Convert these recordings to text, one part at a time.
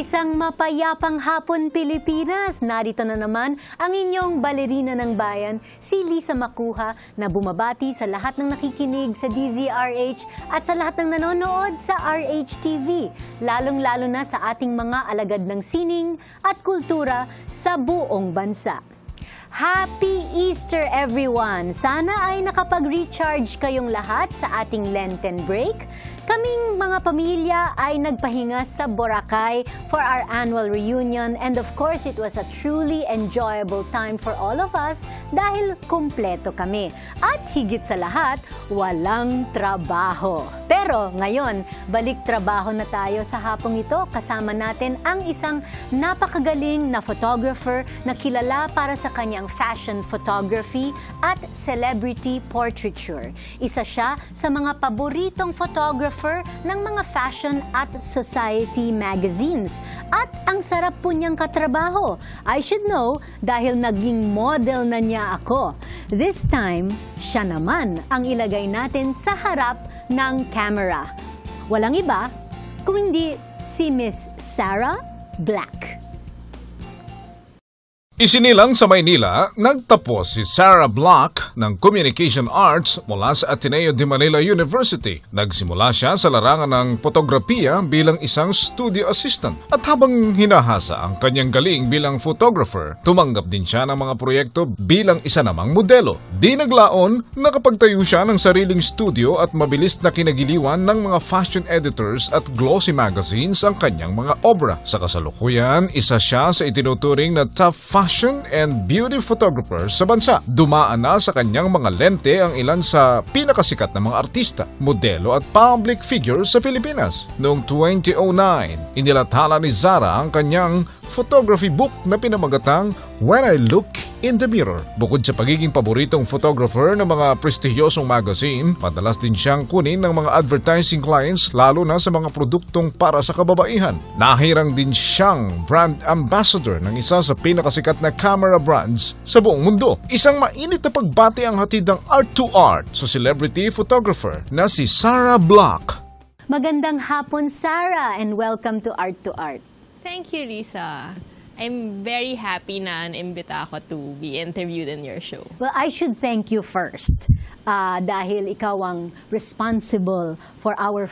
Isang mapayapang hapon Pilipinas. Narito na naman ang inyong balerina ng bayan, si Lisa Macuja, na bumabati sa lahat ng nakikinig sa DZRH at sa lahat ng nanonood sa RH-TV, lalong-lalo na sa ating mga alagad ng sining at kultura sa buong bansa. Happy Easter everyone! Sana ay nakapag-recharge kayong lahat sa ating Lenten break. Kaming mga pamilya ay nagpahinga sa Boracay for our annual reunion, and of course it was a truly enjoyable time for all of us dahil kumpleto kami. At higit sa lahat, walang trabaho. Pero ngayon, balik trabaho na tayo sa hapong ito. Kasama natin ang isang napakagaling na photographer na kilala para sa kanyang fashion photography at celebrity portraiture. Isa siya sa mga paboritong photographer ng mga fashion at society magazines. At ang sarap po niyang katrabaho. I should know dahil naging model na niya ako. This time, siya naman ang ilagay natin sa harap ng camera. Walang iba kung hindi si Miss Sara Black. Isinilang sa Maynila, nagtapos si Sara Black ng Communication Arts mula sa Ateneo de Manila University. Nagsimula siya sa larangan ng fotografiya bilang isang studio assistant. At habang hinahasa ang kanyang galing bilang photographer, tumanggap din siya ng mga proyekto bilang isa namang modelo. Di naglaon, nakapagtayo siya ng sariling studio at mabilis na kinagiliwan ng mga fashion editors at glossy magazines ang kanyang mga obra. Sa kasalukuyan, isa siya sa itinuturing na top fashion and beauty photographer sa bansa. Dumaan na sa kanyang mga lente ang ilan sa pinakasikat na mga artista, modelo at public figures sa Pilipinas. Noong 2009, inilathala ni Sara ang kanyang photography book na pinamagatang When I Look in the Mirror. Bukod sa pagiging paboritong photographer ng mga prestihiyosong magazine, madalas din siyang kunin ng mga advertising clients lalo na sa mga produktong para sa kababaihan. Nahirang din siyang brand ambassador ng isa sa pinakasikat na camera brands sa buong mundo. Isang mainit na pagbati ang hatid ng Art2art sa celebrity photographer na si Sara Black. Magandang hapon, Sara, and welcome to Art2art. Thank you, Lisa. I'm very happy na naimbita ako to be interviewed in your show. Well, I should thank you first dahil ikaw ang responsible for our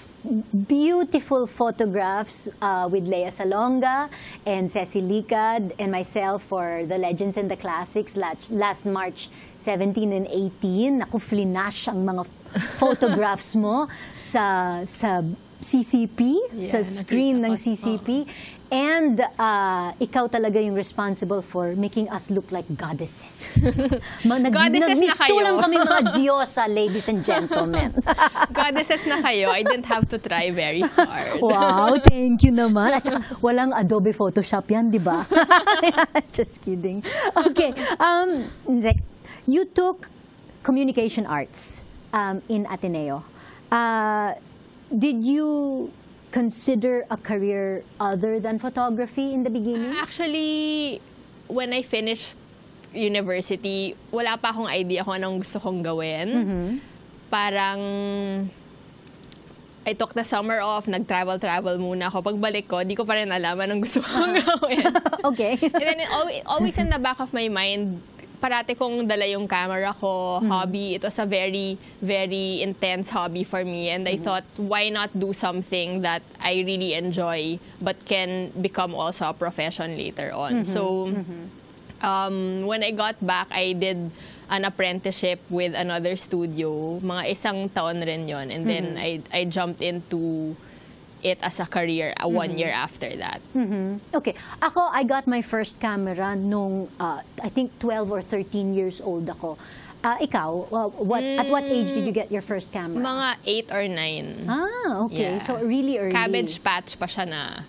beautiful photographs with Lea Salonga and Ceci Licad and myself for the Legends and the Classics last March 17 and 18. Naku, flinash ang mga photographs mo sa CCP, sa screen ng CCP. And ikaw talaga yung responsible for making us look like goddesses. Goddesses na kayo. Nagmistulang kami mga diyosa, ladies and gentlemen. Goddesses na kayo. I didn't have to try very hard. Wow, thank you naman. At saka walang Adobe Photoshop yan, di ba? Just kidding. Okay, you took communication arts in Ateneo. Did you consider a career other than photography in the beginning? Actually, when I finished university, wala pa akong idea kung anong gusto kong gawin. Parang I took the summer off, nag-travel muna ako. Pagbalik ko, di ko pa rin alam anong gusto kong gawin. Okay. And then always in the back of my mind, parati kong dala yung camera ko, hobby. It was a very, very intense hobby for me. And I thought, why not do something that I really enjoy but can become also a profession later on? So, when I got back, I did an apprenticeship with another studio. Mga isang taon rin yon. And then I jumped into it as a career 1 year after that. Okay. I got my first camera nung, I think 12 or 13 years old ako. Ikaw, at what age did you get your first camera? Mga 8 or 9. Ah, okay. Yeah. So really early. Cabbage patch pa siya na.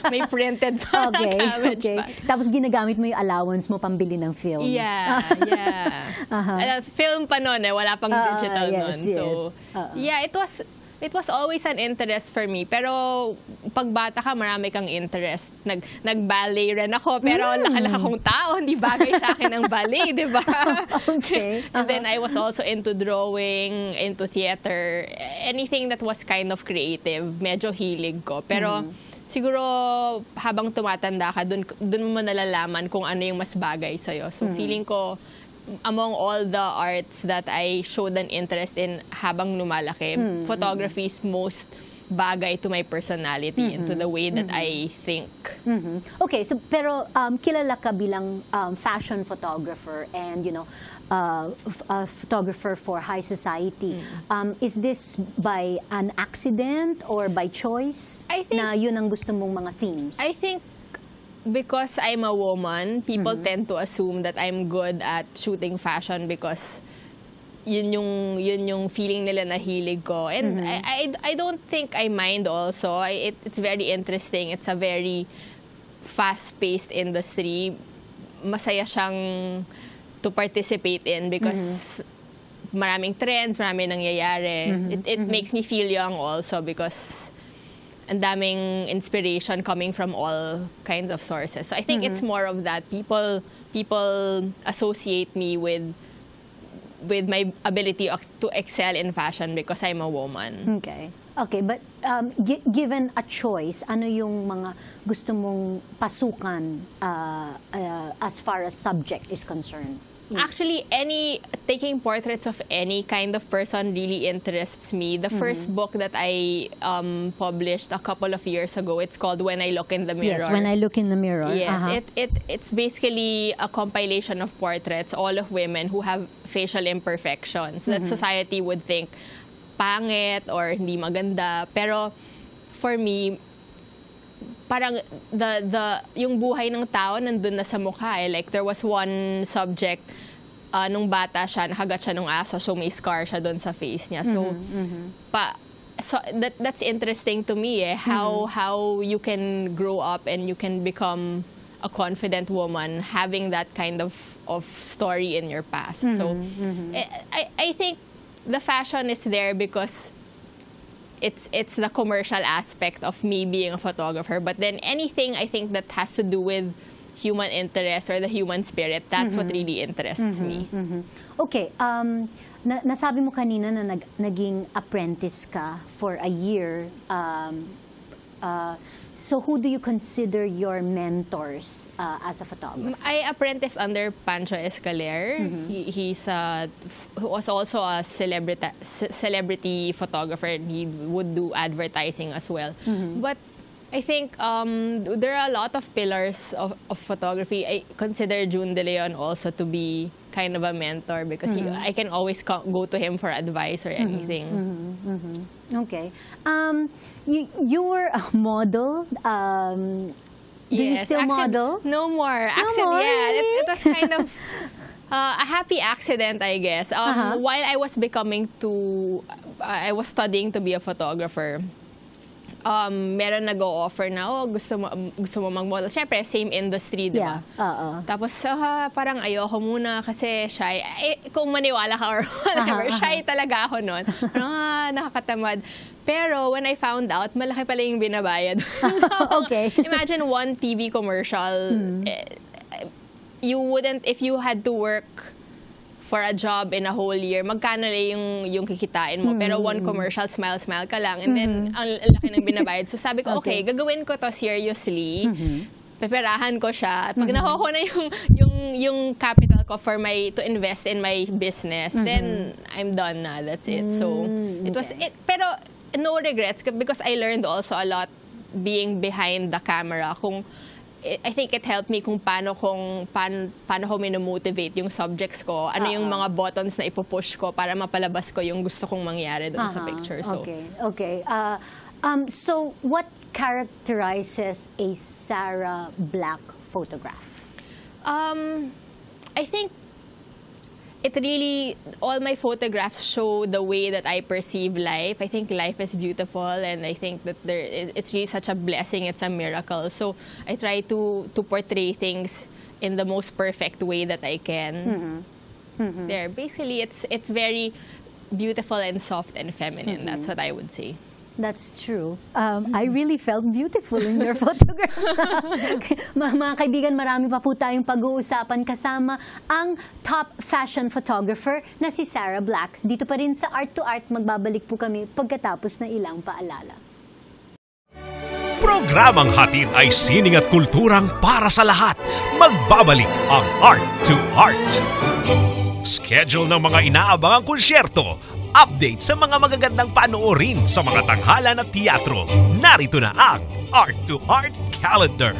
May printed pa. Okay, cabbage patch. Tapos ginagamit mo yung allowance mo pambili ng film. Yeah, yeah. Film pa nun wala pang digital nun. So, yeah, it was always an interest for me. Pero pagbata ka, marami kang interest. Nag-ballet rin ako, pero laka-laka kong tao, hindi bagay sa akin ang ballet, di ba? Okay. And then I was also into drawing, into theater, anything that was kind of creative, medyo hilig ko. Pero siguro habang tumatanda ka, dun mo nalalaman kung ano yung mas bagay sa'yo. So feeling ko, among all the arts that I showed an interest in habang lumalaki, photography is most bagay to my personality and to the way that I think. Okay, so pero kilala ka bilang fashion photographer and a photographer for high society. Is this by an accident or by choice? I think, na yun ang gusto mong mga themes? I think because I'm a woman, people tend to assume that I'm good at shooting fashion because yun yung feeling nila na hilig ko. And I don't think I mind also. It's very interesting. It's a very fast-paced industry. Masaya siyang to participate in because maraming trends, maraming nangyayari. It makes me feel young also because ang daming inspiration coming from all kinds of sources. So I think it's more of that. People associate me with my ability to excel in fashion because I'm a woman. Okay. Okay, but given a choice, ano yung mga gusto mong pasukan as far as subject is concerned? Actually, taking portraits of any kind of person really interests me. The first book that I published a couple of years ago, it's called When I Look in the Mirror. Yes, When I Look in the Mirror. Yes, it's basically a compilation of portraits, all of women who have facial imperfections that society would think pangit or hindi maganda. Pero for me, parang yung buhay ng tao nandun na sa mukha eh. Like there was one subject nung bata siya, nakagat siya nung aso, so may scar siya doon sa face niya. So so that's interesting to me eh, how you can grow up and you can become a confident woman having that kind of story in your past. So I think the fashion is there because it's the commercial aspect of me being a photographer. But then anything I think that has to do with human interest or the human spirit, that's what really interests me. Okay, nasabi mo kanina na naging apprentice ka for a year. So who do you consider your mentors as a photographer? I apprenticed under Pancho Escaler. He was also a celebrity photographer, and he would do advertising as well. But I think there are a lot of pillars of photography. I consider June De Leon also to be kind of a mentor because I can always go to him for advice or anything. Okay. You were a model. Do you still model? No more. more, Yeah, really? it was kind of a happy accident, I guess. While I was I was studying to be a photographer. Meron nag-o-offer na, gusto mo mag-model. Siyempre, same industry, di ba? Tapos, parang ayoko muna kasi shy. Kung maniwala ka or whatever, shy talaga ako nun. Nakakatamad. Pero when I found out, malaki pala yung binabayad. Okay. Imagine one TV commercial. You wouldn't, if you had to work for a job in a whole year, magkano lang yung kikitain mo. Pero one commercial, smile ka lang. And then, ang laki ng binabayad. So sabi ko, okay, gagawin ko to seriously. Peperahan ko siya. At pag nakuha ko na yung capital ko to invest in my business, then I'm done na. That's it. So, it was it. Pero no regrets because I learned also a lot being behind the camera. I think it helped me kung paano ko minomotivate yung subjects ko. Ano yung mga buttons na ipupush ko para mapalabas ko yung gusto kong mangyari doon sa picture. So. Okay. So, what characterizes a Sara Black photograph? I think all my photographs show the way that I perceive life. I think life is beautiful, and I think that it's really such a blessing. It's a miracle. So I try to portray things in the most perfect way that I can. There, basically, it's very beautiful and soft and feminine. That's what I would say. That's true. I really felt beautiful in your photographs. Mga kaibigan, marami pa po tayong pag-uusapan kasama ang top fashion photographer na si Sara Black. Dito pa rin sa Art2art, magbabalik po kami pagkatapos na ilang paalala. Programang hatid ay sining at kulturang para sa lahat. Magbabalik ang Art2art. Schedule ng mga inaabangang konsyerto. Update sa mga magagandang panoorin sa mga tanghalan at teatro. Narito na ang Art2art Calendar.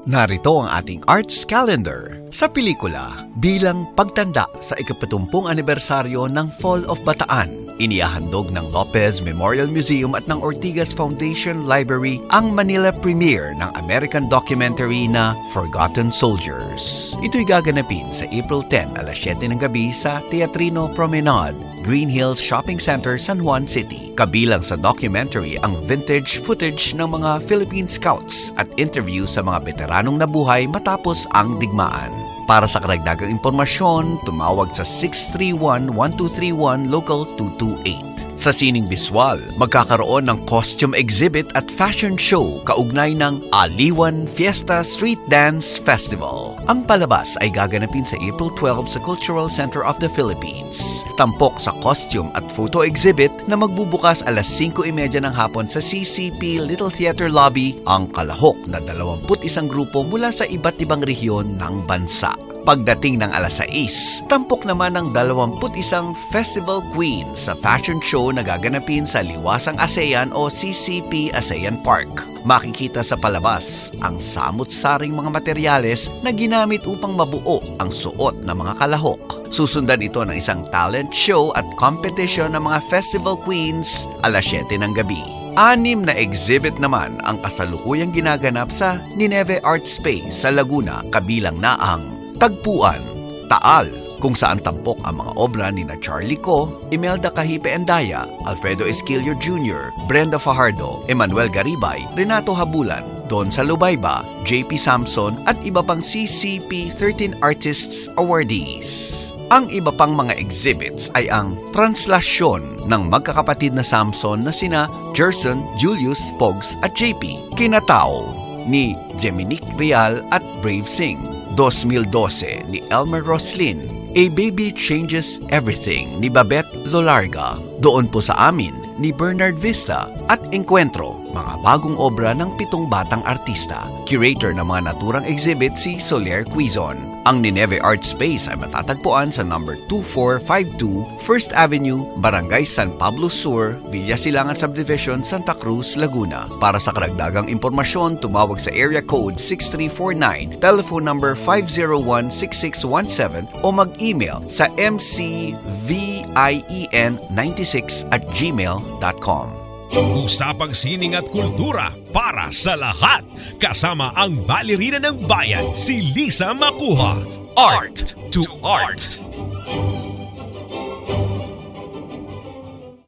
Narito ang ating arts calendar sa pelikula bilang pagtanda sa ika-70 anibersaryo ng Fall of Bataan. Inihahandog ng Lopez Memorial Museum at ng Ortigas Foundation Library ang Manila premiere ng American documentary na Forgotten Soldiers. Ito'y gaganapin sa April 10 alas 7 ng gabi sa Teatrino Promenade, Green Hills Shopping Center, San Juan City. Kabilang sa documentary ang vintage footage ng mga Philippine Scouts at interview sa mga veteranong nabuhay matapos ang digmaan. Para sa karagdagang impormasyon, tumawag sa 631-1231 Local 228. Sa sining biswal, magkakaroon ng costume exhibit at fashion show kaugnay ng Aliwan Fiesta Street Dance Festival. Ang palabas ay gaganapin sa April 12 sa Cultural Center of the Philippines. Tampok sa costume at photo exhibit na magbubukas alas 5:30 ng hapon sa CCP Little Theater Lobby ang kalahok na 21 grupo mula sa iba't ibang rehiyon ng bansa. Pagdating ng alas 6, tampok naman ng 21 festival queens sa fashion show na gaganapin sa Liwasang ASEAN o CCP ASEAN Park. Makikita sa palabas ang samut-saring mga materyales na ginamit upang mabuo ang suot ng mga kalahok. Susundan ito ng isang talent show at competition ng mga festival queens alas 7 ng gabi. 6 na exhibit naman ang kasalukuyang ginaganap sa Nineve Art Space sa Laguna, kabilang na ang Tagpuan, Taal, kung saan tampok ang mga obra ni na Charlie Co, Imelda Cahipe Endaya, Alfredo Esquilio Jr., Brenda Fajardo, Emmanuel Garibay, Renato Habulan, Don Salubayba, JP Samson at iba pang CCP 13 Artists Awardees. Ang iba pang mga exhibits ay ang translasyon ng magkakapatid na Samson na sina Gerson, Julius, Pogs at JP, Kinatao ni Geminique Real at Brave Singh, 2012 ni Elmer Roslin, A Baby Changes Everything ni Babette Lolarga, Doon Po Sa Amin ni Bernard Vista at Encuentro, mga bagong obra ng 7 batang artista. Curator ng mga naturang exhibit si Soler Quizon. Ang Nineve Art Space ay matatagpuan sa number 2452 First Avenue, Barangay San Pablo Sur, Villa Silangan Subdivision, Santa Cruz, Laguna. Para sa karagdagang impormasyon, tumawag sa area code 6349, telephone number 501-6617 o mag-email sa mcvien96@gmail.com. Usapang sining at kultura para sa lahat. Kasama ang balerina ng bayan, si Lisa Macuja. Art2art.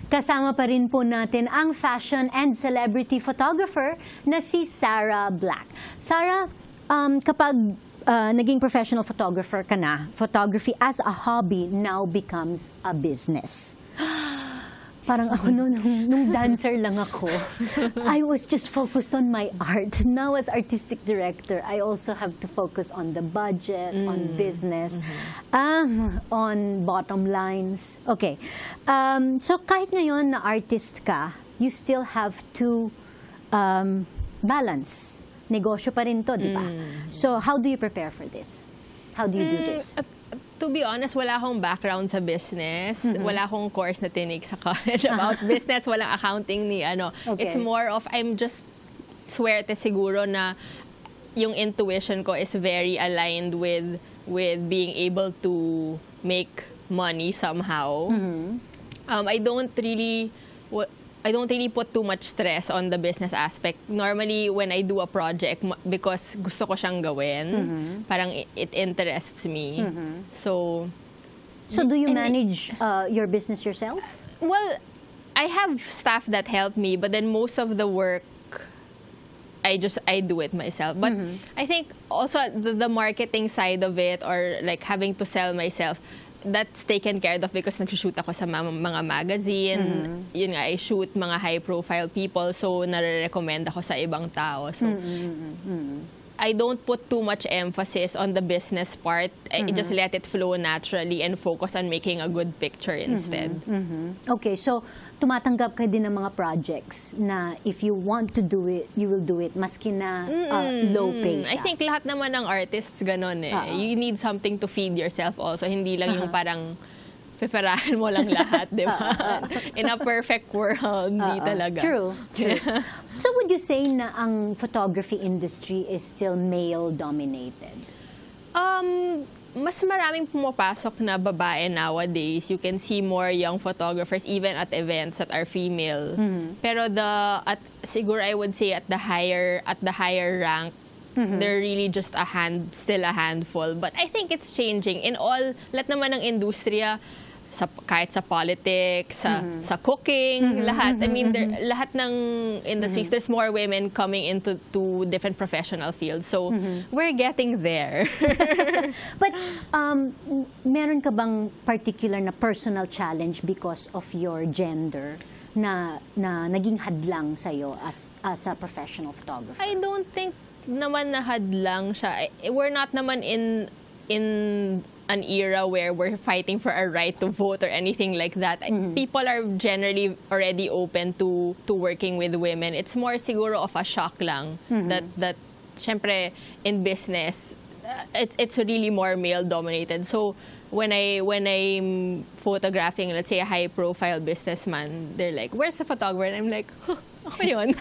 Kasama pa rin po natin ang fashion and celebrity photographer na si Sara Black. Sara, kapag naging professional photographer ka na, photography as a hobby now becomes a business. Parang ako nung dancer lang ako. I was just focused on my art. Now as artistic director, I also have to focus on the budget, on business, on bottom lines. Okay. So kahit ngayon na artist ka, you still have to balance. Negosyo pa rin to, di ba? So how do you prepare for this? How do you do this? To be honest, wala akong background sa business. Wala akong course na tinig sa college about business. Walang accounting ni ano. Okay. It's more of, I'm just swerte siguro na yung intuition ko is very aligned with being able to make money somehow. I don't really put too much stress on the business aspect. Normally, when I do a project, because gusto ko siyang gawin, parang it interests me. So do you manage your business yourself? Well, I have staff that help me, but then most of the work, I do it myself. But I think also the marketing side of it, or like having to sell myself, that's taken care of because nag-shoot ako sa mga magazine. Yun nga, I shoot mga high-profile people, so nare-recommend ako sa ibang tao. So, I don't put too much emphasis on the business part. I just let it flow naturally and focus on making a good picture instead. Okay, so tumatanggap ka din ng mga projects na if you want to do it, you will do it, maski na low pay siya. I think lahat naman ng artists ganon eh. You need something to feed yourself also. Hindi lang yung parang peperahan mo lang lahat, di ba? In a perfect world, hindi talaga. True. So would you say na ang photography industry is still male-dominated? Mas maraming pumapasok na babae nowadays. You can see more young photographers even at events that are female. Pero siguro I would say at the higher rank, they're really just still a handful. But I think it's changing. In all, lahat naman ng industriya, kahit sa politics, sa cooking, lahat. I mean, lahat ng industries, there's more women coming into different professional fields. So, we're getting there. But, meron ka bang particular na personal challenge because of your gender na naging hadlang sa'yo as a professional photographer? I don't think naman na hadlang siya. We're not naman in an era where we're fighting for a right to vote or anything like that. People are generally already open to working with women. It's more siguro of a shock lang that syempre in business it's really more male dominated. So when I'm photographing, let's say a high profile businessman, they're like, "Where's the photographer?" And I'm like, ako yun.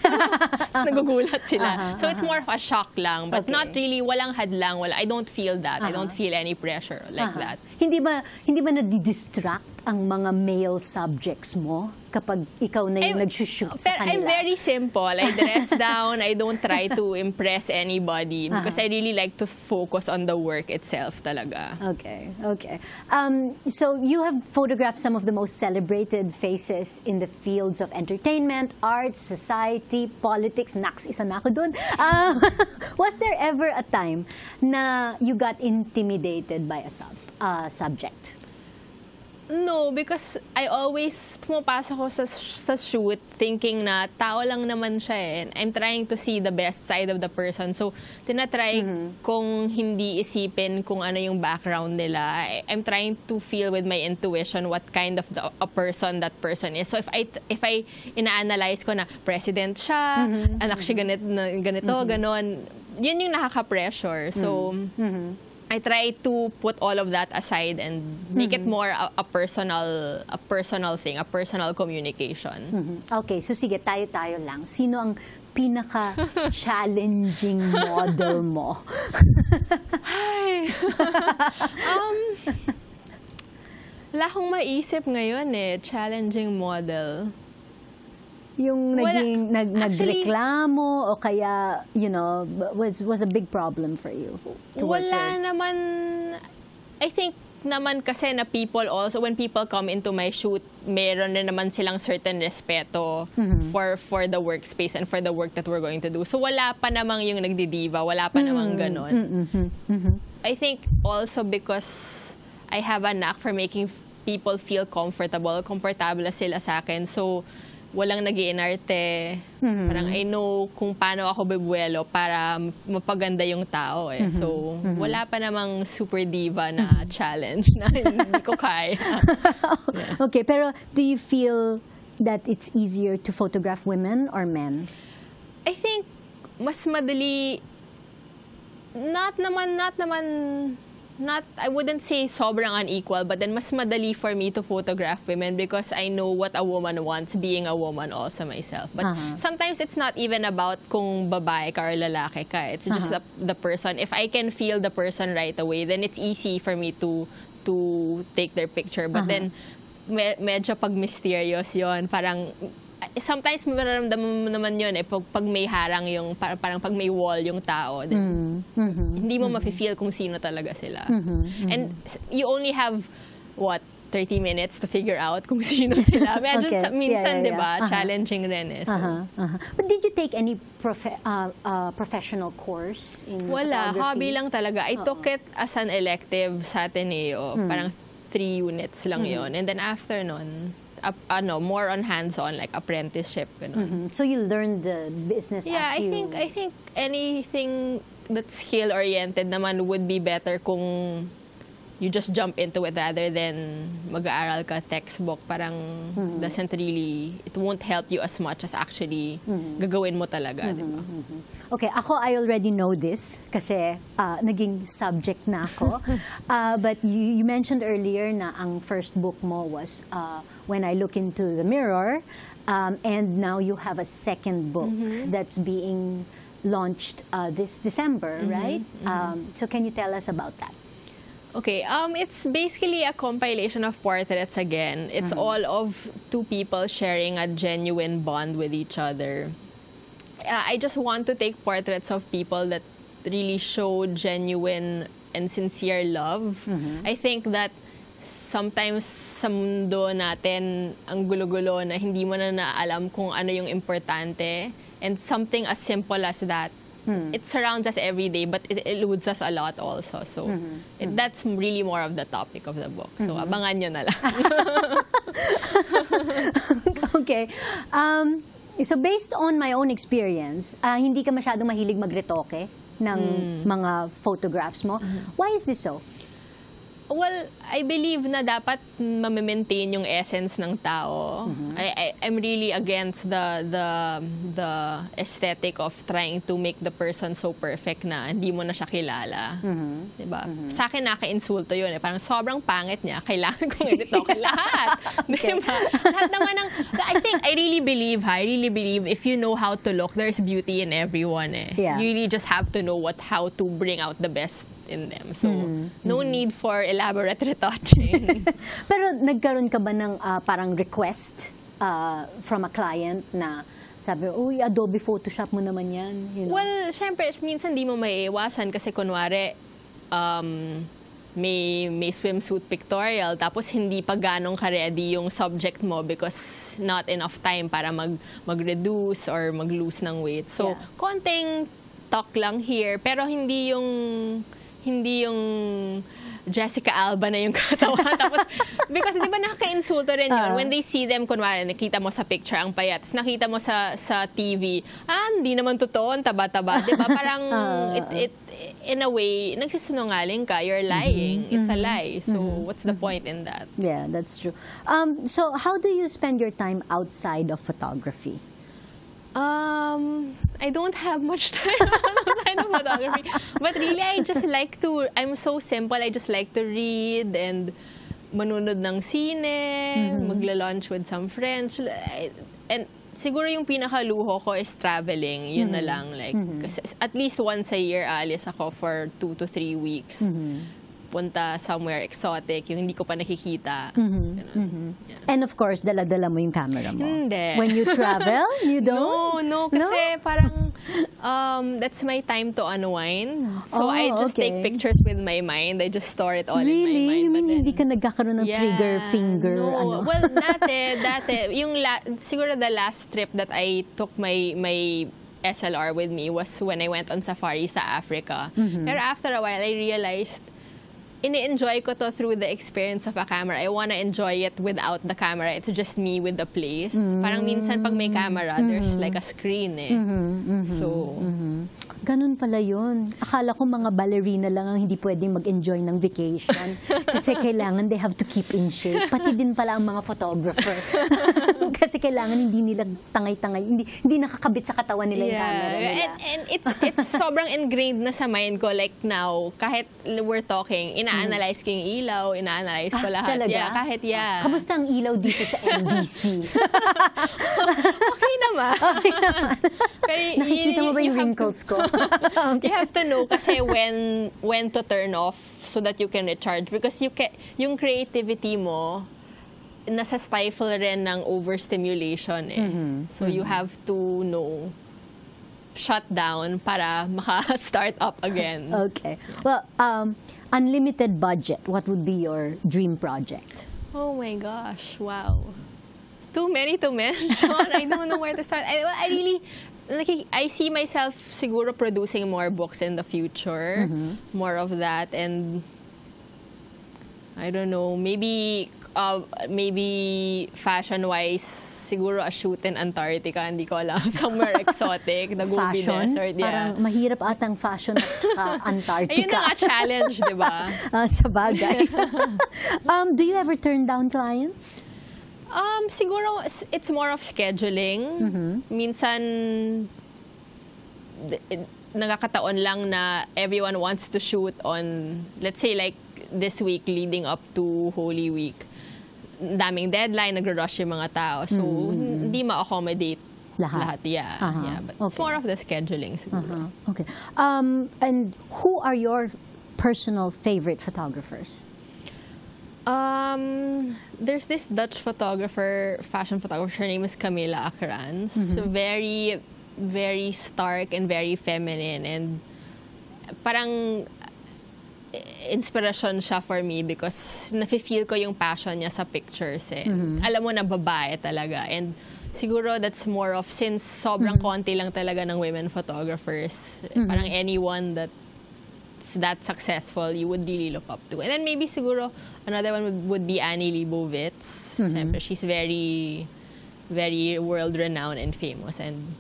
Nagugulat sila. So it's more of a shock lang, but not really, walang hadlang. I don't feel that. I don't feel any pressure like that. Hindi ba nadidistract ang mga male subjects mo kapag ikaw na yung nagsushoot sa kanila? I'm very simple. I dress down. I don't try to impress anybody because I really like to focus on the work itself talaga. Okay. So you have photographed some of the most celebrated faces in the fields of entertainment, arts, society, politics. Naks, isa na ako dun. Was there ever a time na you got intimidated by a subject? No, because I always pumapasok ko sa shoot thinking na tao lang naman siya eh. I'm trying to see the best side of the person. So, tinatry kung hindi isipin kung ano yung background nila. I'm trying to feel with my intuition what kind of a person that person is. So, if I ina-analyze ko na president siya, anak siya ganito, ganon, yun yung nakaka-pressure. So, I try to put all of that aside and make it more a personal thing, a personal communication. Okay, so sige, tayo lang. Sino ang pinaka-challenging model mo? Ay. Wala akong maisip ngayon eh, challenging model. Yung naging nagreklamo o kaya, you know, was a big problem for you to work with? Wala naman. I think naman kasi na people also, when people come into my shoot, meron na naman silang certain respeto for the workspace and for the work that we're going to do. So wala pa namang yung nagdidiva, wala pa namang ganon. I think also because I have a knack for making people feel komportable sila sa akin. So walang nag-iinarte. Parang I know kung paano ako bibuelo para mapaganda yung tao eh. So, wala pa namang super diva na challenge na hindi ko kaya. Okay, pero do you feel that it's easier to photograph women or men? I think mas madali, I wouldn't say sobrang unequal, but then mas madali for me to photograph women because I know what a woman wants, being a woman also myself. But sometimes it's not even about kung babae ka or lalaki ka. It's just the person. If I can feel the person right away, then it's easy for me to take their picture. But then medyo pag mysterious yon, parang sometimes mararamdaman mo naman yun eh, pag may harang yung, parang pag may wall yung tao, then, hindi mo mafe-feel kung sino talaga sila. And you only have, 30 minutes to figure out kung sino sila. Medyo minsan, di ba, challenging rin eh. So. But did you take any professional course in Wala, photography? Hobby lang talaga. I took it as an elective sa Ateneo, parang 3 units lang yon. And then after nun, more on hands-on, like apprenticeship. So you learned the business as you... I think anything that skill-oriented naman would be better kung you just jump into it rather than mag-aaral ka textbook. Parang doesn't really, it won't help you as much as actually gagawin mo talaga, di ba? Okay, ako, I already know this kasi naging subject na ako. But you mentioned earlier na ang first book mo was When I Look Into the Mirror, and now you have a second book that's being launched this December, right? So can you tell us about that? Okay, it's basically a compilation of portraits again. It's all of two people sharing a genuine bond with each other. I just want to take portraits of people that really show genuine and sincere love. I think that sometimes sa mundo natin, ang gulo-gulo na hindi mo na naalam kung ano yung importante. And something as simple as that, it surrounds us every day, but it eludes us a lot also. So that's really more of the topic of the book. So abangan nyo na lang. Okay. So based on my own experience, hindi ka masyadong mahilig magretoke ng mga photographs mo. Why is this so? Well, I believe na dapat ma-maintain yung essence ng tao. I'm really against the aesthetic of trying to make the person so perfect na hindi mo na siya kilala. Diba? Sa akin, naka-insulto yun. Parang sobrang pangit niya. Kailangan kong i-retoke lahat. Diba? Lahat naman ng... I really believe if you know how to look, there's beauty in everyone. Yeah. You really just have to know how to bring out the best in them. So, no need for elaborate retouching. Pero nagkaroon ka ba ng parang request from a client na sabi, uy, Adobe Photoshop mo naman yan? You know? Well, syempre, minsan di mo maiiwasan kasi kunwari, may swimsuit pictorial tapos hindi pa ganong ka-ready yung subject mo because not enough time para mag-reduce or mag-lose ng weight. So, konting talk lang here, pero hindi yung Jessica Alba na yung katawan. Tapos, because di ba nakaka-insulto rin yun? When they see them, kunwari, nakita mo sa picture ang payat, tapos nakita mo sa TV, hindi naman totoo, ang taba-taba. Di ba? Parang, in a way, nagsisinungaling ka, you're lying. It's a lie. So, what's the point in that? Yeah, that's true. So, how do you spend your time outside of photography? I don't have much time outside of photography. But really, I'm so simple. I just like to read and manunod ng sine, magla-lunch with some friends. And siguro yung pinakaluho ko is traveling. Yun na lang. Kasi at least once a year, alis ako for 2 to 3 weeks. Punta somewhere exotic, yung hindi ko pa nakikita. And of course, dala-dala mo yung camera mo. Hindi. When you travel, you don't? No, kasi parang that's my time to unwind. So I just take pictures with my mind. I just store it all in my mind. Really? You mean hindi ka nagkakaroon ng trigger finger? No. Well, dati, yung siguro the last trip that I took my SLR with me was when I went on safari sa Africa. Pero after a while, I realized ini-enjoy ko to through the experience of a camera. I wanna enjoy it without the camera. It's just me with the place. Parang minsan pag may camera, there's like a screen So, ganun pala yun. Akala ko mga ballerina lang ang hindi pwedeng mag-enjoy ng vacation. Kasi kailangan they have to keep in shape. Pati din pala ang mga photographer. Kasi kailangan hindi nila tangay-tangay. Hindi nakakabit sa katawan nila yung camera nila. And it's sobrang ingrained na sa mind ko. Like now, kahit we're talking, ina-analyze ko yung ilaw, ina-analyze ko lahat. Talaga? Kamusta ang ilaw dito sa NBC? Okay naman. Pero nakikita mo ba yung wrinkles ko? You have to know kasi when to turn off so that you can recharge. Because yung creativity mo, nasa stifle rin ng overstimulation So you have to know, shut down para maka-start up again. Okay. Well, unlimited budget, what would be your dream project? Oh my gosh, wow. It's too many to mention. I don't know where to start. I see myself siguro producing more books in the future. More of that. And I don't know, maybe fashion-wise, siguro a shoot in Antarctica, hindi ko alam, somewhere exotic, the Gobi Desert. Yeah. Parang mahirap atang fashion at saka Antarctica. Ayun na nga challenge, di ba? Sa bagay. Do you ever turn down clients? Siguro, it's more of scheduling. Minsan, nagkakataon lang na everyone wants to shoot on, let's say like this week leading up to Holy Week. Daming deadline, nagro-rush yung mga tao. So, hindi ma-accommodate lahat. Yeah. But it's more of the scheduling siguro. Okay. And who are your personal favorite photographers? There's this Dutch photographer, fashion photographer, her name is Camilla Akrans. So very, very stark and very feminine. And parang inspiration siya for me because nafe-feel ko yung passion niya sa pictures. Alam mo na babae talaga. And siguro that's more of, since sobrang konti lang talaga ng women photographers, parang anyone that's that successful, you would really look up to. And then maybe siguro another one would be Annie Leibovitz. Siyempre, she's very, very world-renowned and famous. And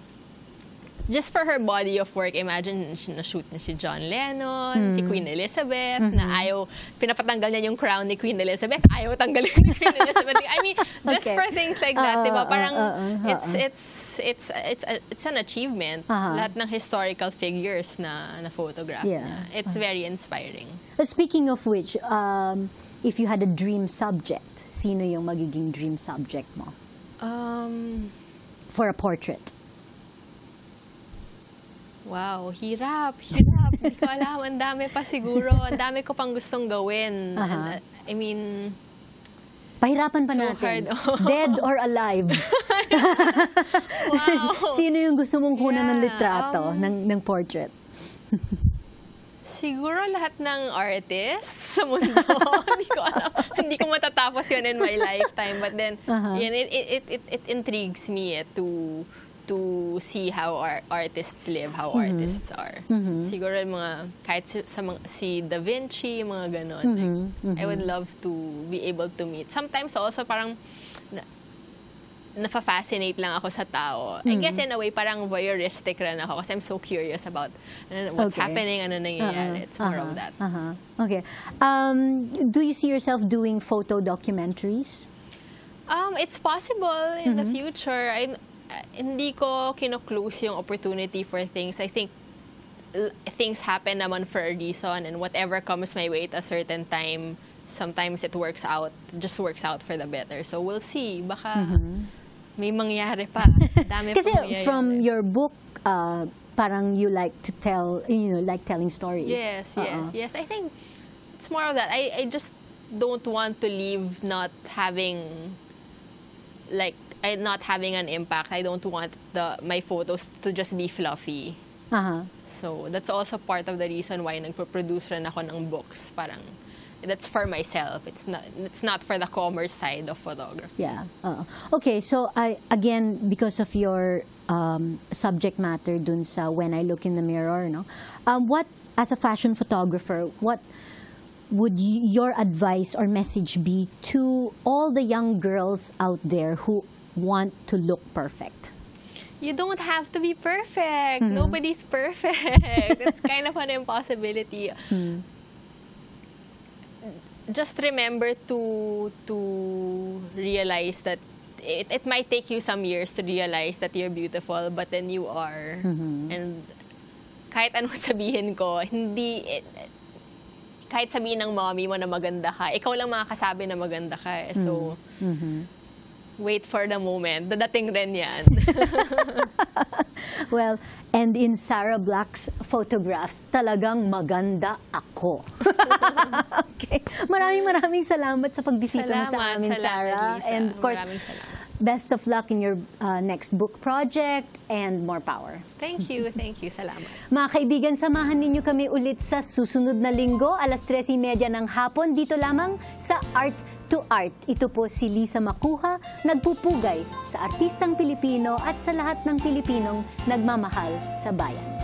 just for her body of work, imagine na-shoot niya si John Lennon, si Queen Elizabeth, na ayaw, pinapatanggal niya yung crown ni Queen Elizabeth, ayaw tanggalin ni Queen Elizabeth. I mean, just for things like that, diba? Parang it's an achievement. Lahat ng historical figures na photograph niya. It's very inspiring. Speaking of which, if you had a dream subject, sino yung magiging dream subject mo? For a portrait. Wow, hirap. Hindi ko alam. Ang dami pa siguro. Ang dami ko pang gustong gawin. I mean, pahirapan pa natin. Dead or alive? Wow. Sino yung gusto mong kunan ng litrato, ng portrait? Siguro lahat ng artists sa mundo. Hindi ko alam. Hindi ko matatapos yun in my lifetime. But then, it intrigues me to see how artists live, how artists are. Siguro mga, kahit si Da Vinci, mga ganon. I would love to be able to meet. Sometimes also parang nafa-fascinate lang ako sa tao. I guess in a way, parang voyeuristic rin ako kasi I'm so curious about what's happening, ano nangyayari. It's more of that. Okay. Do you see yourself doing photo documentaries? It's possible in the future. Hindi ko kino-close yung opportunity for things. I think things happen naman for a reason, and whatever comes my way at a certain time, sometimes it just works out for the better. So we'll see. Baka may mangyari pa. Dami kasi mangyayari. From your book, parang you like to tell, like telling stories. Yes. I think it's more of that. I just don't want to leave not having an impact. I don't want my photos to just be fluffy. So that's also part of the reason why nagpo-produce rin ako ng books. Parang that's for myself. It's not for the commerce side of photography. Yeah. Okay, so again, because of your subject matter dun sa When I Look in the Mirror, no? What, as a fashion photographer, what would your advice or message be to all the young girls out there who want to look perfect? You don't have to be perfect. Nobody's perfect. It's kind of an impossibility. Just remember to realize that it might take you some years to realize that you're beautiful, but then you are. And kahit anong sabihin ko, kahit sabihin ng mommy mo na maganda ka, ikaw lang makakasabi na maganda ka. So, wait for the moment. Dadating rin yan. Well, and in Sara Black's photographs, talagang maganda ako. Okay. Maraming salamat sa pagbisita mo sa amin, Sara. Lisa. And of course, best of luck in your next book project and more power. Thank you. Salamat. Mga kaibigan, samahan ninyo kami ulit sa susunod na linggo, alas 3:30 ng hapon, dito lamang sa Art2art. Ito po si Lisa Macuja, nagpupugay sa artistang Pilipino at sa lahat ng Pilipinong nagmamahal sa bayan.